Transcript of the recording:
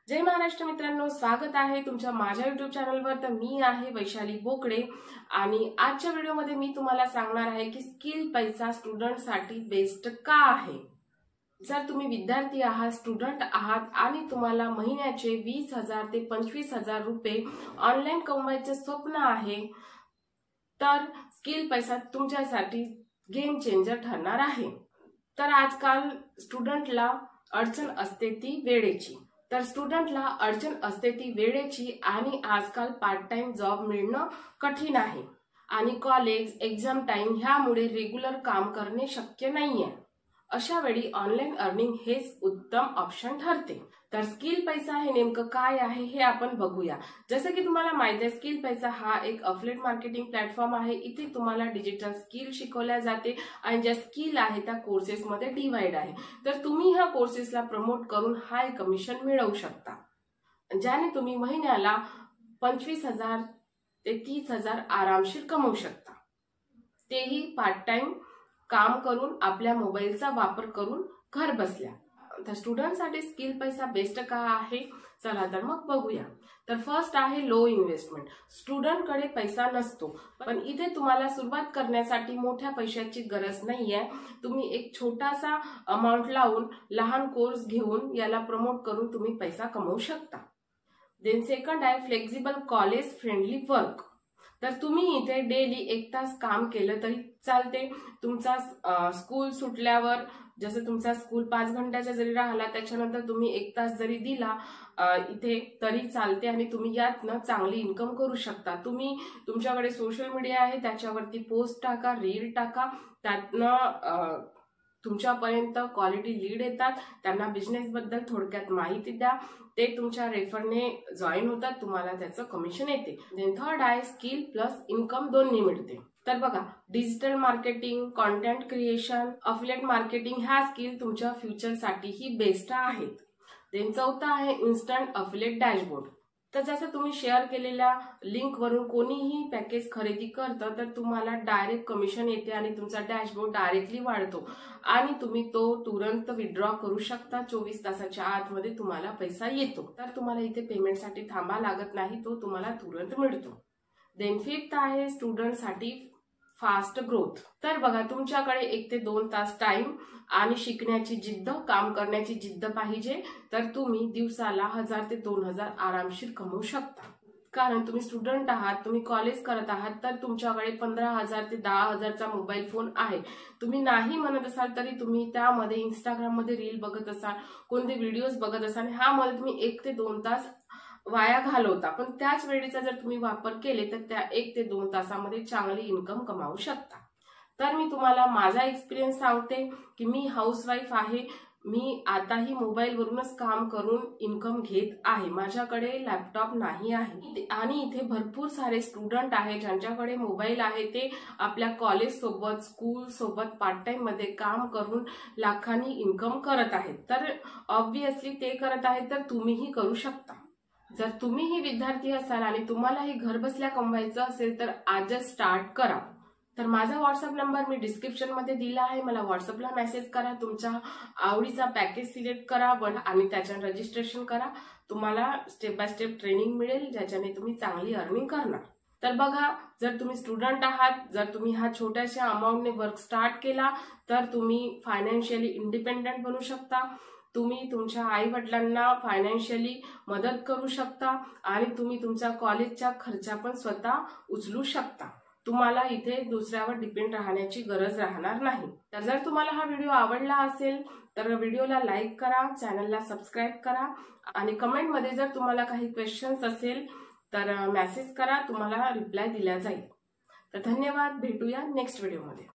जय महाराष्ट्र मित्रांनो, स्वागत आहे तुमच्या माझ्या YouTube चॅनलवर। तर मी आहे वैशाली बोकडे आणि आजच्या व्हिडिओमध्ये मी तुम्हाला सांगणार आहे की स्किल पैसा स्टुडंटसाठी बेस्ट का आहे। जर तुम्ही विद्यार्थी आहात, स्टुडंट आहात आणि तुम्हाला महिन्याचे 20,000 ते 25,000 रुपये ऑनलाईन कमवायचे स्वप्न आहे, तर स्किल पैसा तुमच्यासाठी गेम चेंजर ठरणार आहे। तर आजकाल स्टुडंटला अडचण असते ती वेळेची। तर स्टुडंटला अडचण असते ती वेळेची आणि आजकाल पार्ट टाइम जॉब मिळणं कठीण आहे आणि कॉलेज, एग्जाम टाइम ह्यामुळे रेग्युलर काम करणे शक्य नाहीये। अशा वेळी ऑनलाईन अर्निंग हेच उत्तम ऑप्शन ठरते। तर स्किल पैसा हे नेमकं काय आहे हे आपण बघूया। जसं की तुम्हाला माहिती आहे, स्किल पैसा हा एक अफिलिएट मार्केटिंग प्लॅटफॉर्म आहे। इथे तुम्हाला डिजिटल स्किल शिकवल्या जाते आणि ज्या स्किल आहे त्या कोर्सेस मध्ये डिवाइड आहे। तर तुम्ही ह्या कोर्सेसला प्रमोट करून हाय कमिशन मिळवू शकता, ज्याने तुम्ही महिन्याला 25,000 ते 30,000 आरामशीर कमवू शकता, तेही पार्ट टाइम काम करून, आपल्या मोबाईलचा वापर करून घर बसल्या। तर स्टुडंटसाठी स्किल पैसा बेस्ट का आहे, चला तर मग बघूया। तर फर्स्ट आहे लो इन्व्हेस्टमेंट। स्टुडंटकडे पैसा नसतो, पण इथे तुम्हाला सुरुवात करण्यासाठी मोठ्या पैशाची गरज नाहीये। तुम्ही एक छोटासा अमाउंट लावून लहान कोर्स घेऊन याला प्रमोट करून तुम्ही पैसा कमवू शकता। देन सेकंड आहे फ्लेक्झिबल कॉलेज फ्रेंडली वर्क। तर तुम्ही इथे डेली 1 तास काम केलं तरी चालते। तुमचा स्कूल सुटल्यावर, जसं तुमचा स्कूल 5 घंट्याचा जरी राहिला, त्याच्यानंतर तुम्ही 1 तास जरी दिला इथे तरी चालते आणि तुम्ही यातनं चांगली इन्कम करू शकता। तुम्ही तुमच्याकडे सोशल मीडिया आहे, त्याच्यावरती पोस्ट टाका, रील टाका, त्यातनं तुमच्यापर्यंत क्वालिटी लीड येतात, त्यांना बिझनेस बद्दल थोडक्यात माहिती द्या, ते तुमच्या रेफरने जॉईन होतात, तुम्हाला त्याचं कमिशन येते। देन थर्ड आहे स्किल प्लस इन्कम दोन्ही मिळते। तर बघा, digital marketing, content creation, affiliate marketing ह्या स्किल तुमच्या फ्युचरसाठीही बेस्ट आहेत। देन चौथा आहे इन्स्टंट अफिलिएट डॅशबोर्ड। तर जसं तुम्ही शेअर केलेल्या लिंक वरून कोणीही पॅकेज खरेदी करतं, तर तुम्हाला डायरेक्ट कमिशन येते आणि तुमचा डॅशबोर्ड डायरेक्टली वाढतो आणि तुम्ही तो तुरंत विड्रॉ करू शकता। 24 तासाच्या आतमध्ये तुम्हाला पैसा येतो। तर तुम्हाला इथे पेमेंटसाठी थांबा लागत नाही, तो तुम्हाला तुरंत मिळतो। देन फिफ्थ आहे स्टुडंटसाठी फास्ट ग्रोथ। तर बघा, तुमच्याकडे 1 ते 2 तास टाइम आणि शिकण्याची जिद्द, काम करण्याची जिद्द पाहिजे, तर तुम्ही दिवसाला 1000 ते 2000 आरामशीर कमवू शकता। कारण तुम्ही स्टुडंट आहात, तुम्ही कॉलेज करत आहात, तर तुमच्याकडे 15,000 ते 10,000चा मोबाईल फोन आहे। तुम्ही नाही म्हणत असाल तरी तुम्ही त्यामध्ये इंस्टाग्राम मध्ये रील बघत असाल, कोणते व्हिडिओज बघत असाल, ह्यामध्ये तुम्ही 1 ते 2 तास वाया घालवता, पण त्याच वेळेचा जर तुम्ही वापर केले तर त्या 1 ते 2 तासामध्ये चांगली इन्कम कमावू शकता। तर मी तुम्हाला माझा एक्सपिरियन्स सांगते की मी हाऊसवाईफ आहे, मी आताही मोबाईल वरूनच काम करून इन्कम घेत आहे। माझ्याकडे लॅपटॉप नाही आहे आणि इथे भरपूर सारे स्टुडंट आहेत ज्यांच्याकडे मोबाईल आहे, ते आपल्या कॉलेज सोबत, स्कूल सोबत पार्ट टाइम मध्ये काम करून लाखांनी इन्कम करत आहेत। तर ऑब्व्हियसली ते करत आहेत, तर तुम्हीही करू शकता। जर तुम्हीही विद्यार्थी असाल आणि तुम्हालाही घर बसल्या कमवायचं असेल, तर आजच स्टार्ट करा। तर माझा व्हॉट्सअप नंबर मी डिस्क्रिप्शन मध्ये दिला आहे, मला व्हॉट्सअपला मेसेज करा, तुमच्या आवडीचा पॅकेज सिलेक्ट करा आणि त्याच्यात रजिस्ट्रेशन करा। तुम्हाला स्टेप बाय स्टेप ट्रेनिंग मिळेल, ज्याच्याने तुम्ही चांगली अर्निंग करणार। तर बघा, जर तुम्ही स्टुडंट आहात, जर तुम्ही हा छोट्याशा अमाऊंटने वर्क स्टार्ट केला, तर तुम्ही फायनान्शियली इंडिपेंडेंट बनू शकता। तुम्ही तुमच्या आई वडिलांना फायनान्शियली मदत करू शकता आणि तुम्ही तुमच्या कॉलेजच्या खर्चा पण स्वतः उचलू शकता। तुम्हाला इथे दुसऱ्यावर डिपेंड राहण्याची गरज राहणार नाही। तर जर तुम्हाला हा व्हिडिओ आवडला असेल तर व्हिडिओला लाईक करा, चॅनलला सबस्क्राईब करा आणि कमेंटमध्ये जर तुम्हाला काही क्वेश्चन्स असेल तर मेसेज करा, तुम्हाला रिप्लाय दिला जाईल। तर धन्यवाद, भेटूया नेक्स्ट व्हिडिओमध्ये।